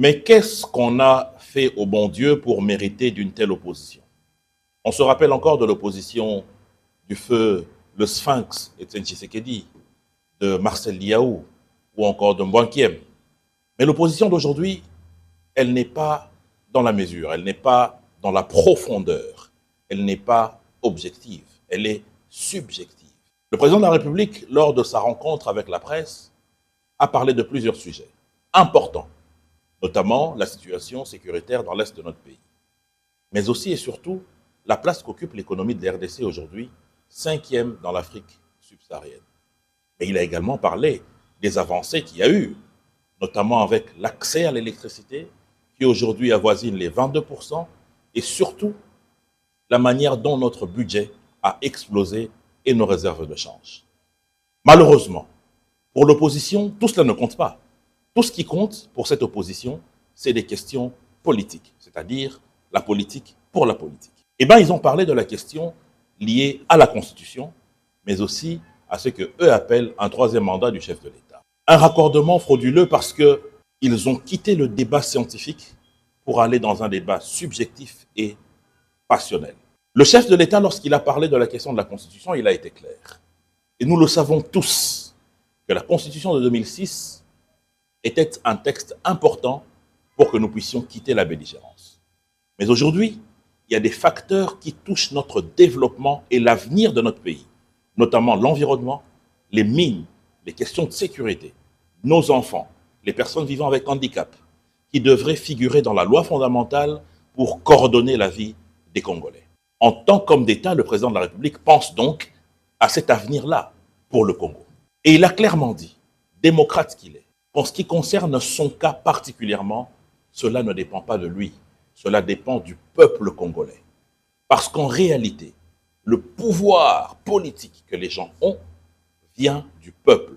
Mais qu'est-ce qu'on a fait au bon Dieu pour mériter d'une telle opposition? On se rappelle encore de l'opposition du feu le Sphinx, Etienne Tshisekedi, de Marcel Liaou ou encore de Mbouankiem. Mais l'opposition d'aujourd'hui, elle n'est pas dans la mesure, elle n'est pas dans la profondeur, elle n'est pas objective, elle est subjective. Le président de la République, lors de sa rencontre avec la presse, a parlé de plusieurs sujets importants, notamment la situation sécuritaire dans l'Est de notre pays, mais aussi et surtout la place qu'occupe l'économie de la RDC aujourd'hui, 5e dans l'Afrique subsaharienne. Mais il a également parlé des avancées qu'il y a eu, notamment avec l'accès à l'électricité, qui aujourd'hui avoisine les 22%, et surtout la manière dont notre budget a explosé et nos réserves de change. Malheureusement, pour l'opposition, tout cela ne compte pas. Tout ce qui compte pour cette opposition, c'est des questions politiques, c'est-à-dire la politique pour la politique. Eh bien, ils ont parlé de la question liée à la Constitution, mais aussi à ce qu'eux appellent un troisième mandat du chef de l'État. Un raccordement frauduleux parce qu'ils ont quitté le débat scientifique pour aller dans un débat subjectif et passionnel. Le chef de l'État, lorsqu'il a parlé de la question de la Constitution, il a été clair. Et nous le savons tous, que la Constitution de 2006 était un texte important pour que nous puissions quitter la belligérance. Mais aujourd'hui, il y a des facteurs qui touchent notre développement et l'avenir de notre pays, notamment l'environnement, les mines, les questions de sécurité, nos enfants, les personnes vivant avec handicap, qui devraient figurer dans la loi fondamentale pour coordonner la vie des Congolais. En tant qu'homme d'État, le président de la République pense donc à cet avenir-là pour le Congo. Et il a clairement dit, démocrate qu'il est, en ce qui concerne son cas particulièrement, cela ne dépend pas de lui, cela dépend du peuple congolais. Parce qu'en réalité, le pouvoir politique que les gens ont vient du peuple,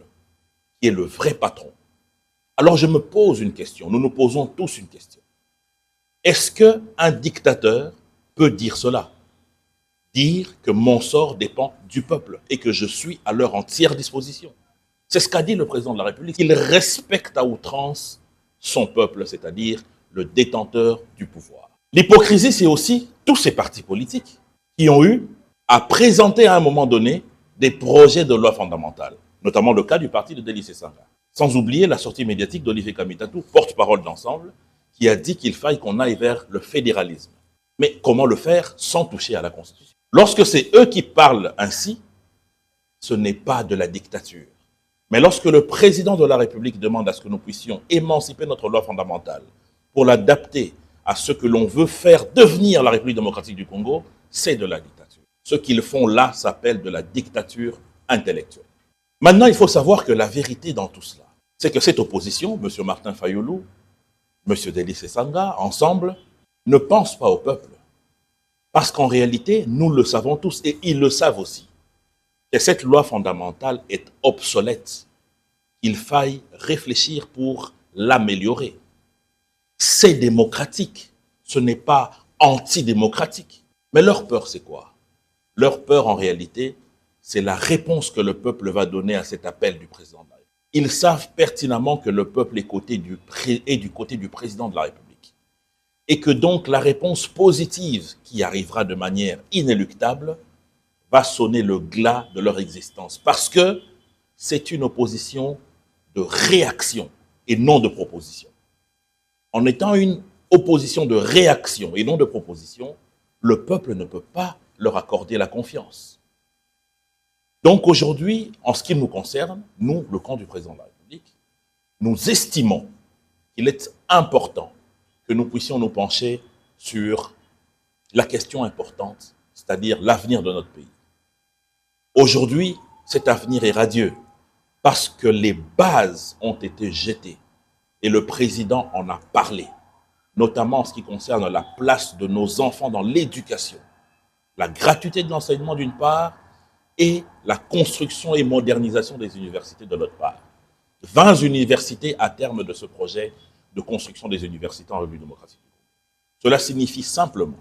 qui est le vrai patron. Alors je me pose une question, nous nous posons tous une question. Est-ce qu'un dictateur peut dire cela? Dire que mon sort dépend du peuple et que je suis à leur entière disposition. C'est ce qu'a dit le président de la République. Il respecte à outrance son peuple, c'est-à-dire le détenteur du pouvoir. L'hypocrisie, c'est aussi tous ces partis politiques qui ont eu à présenter à un moment donné des projets de loi fondamentale, notamment le cas du parti de Délicé Sanga. Sans oublier la sortie médiatique d'Olivier Kamitatou, porte-parole d'Ensemble, qui a dit qu'il faille qu'on aille vers le fédéralisme. Mais comment le faire sans toucher à la Constitution? Lorsque c'est eux qui parlent ainsi, ce n'est pas de la dictature. Mais lorsque le président de la République demande à ce que nous puissions émanciper notre loi fondamentale pour l'adapter à ce que l'on veut faire devenir la République démocratique du Congo, c'est de la dictature. Ce qu'ils font là s'appelle de la dictature intellectuelle. Maintenant, il faut savoir que la vérité dans tout cela, c'est que cette opposition, M. Martin Fayulu, M. Délicé Sanga, ensemble, ne pensent pas au peuple. Parce qu'en réalité, nous le savons tous, et ils le savent aussi, que cette loi fondamentale est obsolète. Il faille réfléchir pour l'améliorer. C'est démocratique, ce n'est pas antidémocratique. Mais leur peur, c'est quoi? Leur peur, en réalité, c'est la réponse que le peuple va donner à cet appel du président de la République. Ils savent pertinemment que le peuple est du côté du président de la République. Et que donc la réponse positive qui arrivera de manière inéluctable va sonner le glas de leur existence. Parce que c'est une opposition de réaction et non de proposition. En étant une opposition de réaction et non de proposition, le peuple ne peut pas leur accorder la confiance. Donc aujourd'hui, en ce qui nous concerne, nous, le camp du président de la République, nous estimons qu'il est important que nous puissions nous pencher sur la question importante, c'est-à-dire l'avenir de notre pays. Aujourd'hui, cet avenir est radieux parce que les bases ont été jetées et le président en a parlé, notamment en ce qui concerne la place de nos enfants dans l'éducation, la gratuité de l'enseignement d'une part et la construction et modernisation des universités de l'autre part. 20 universités à terme de ce projet de construction des universités en République démocratique du Congo. Cela signifie simplement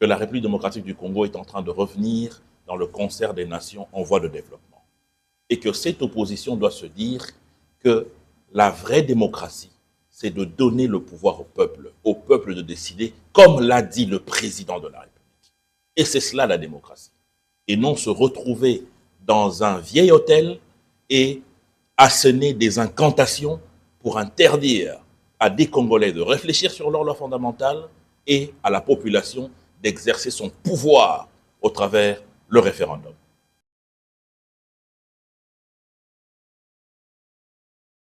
que la République démocratique du Congo est en train de revenir dans le concert des nations en voie de développement. Et que cette opposition doit se dire que la vraie démocratie, c'est de donner le pouvoir au peuple de décider, comme l'a dit le président de la République. Et c'est cela la démocratie. Et non se retrouver dans un vieil hôtel et asséner des incantations pour interdire à des Congolais de réfléchir sur leur loi fondamentale et à la population d'exercer son pouvoir au travers le référendum.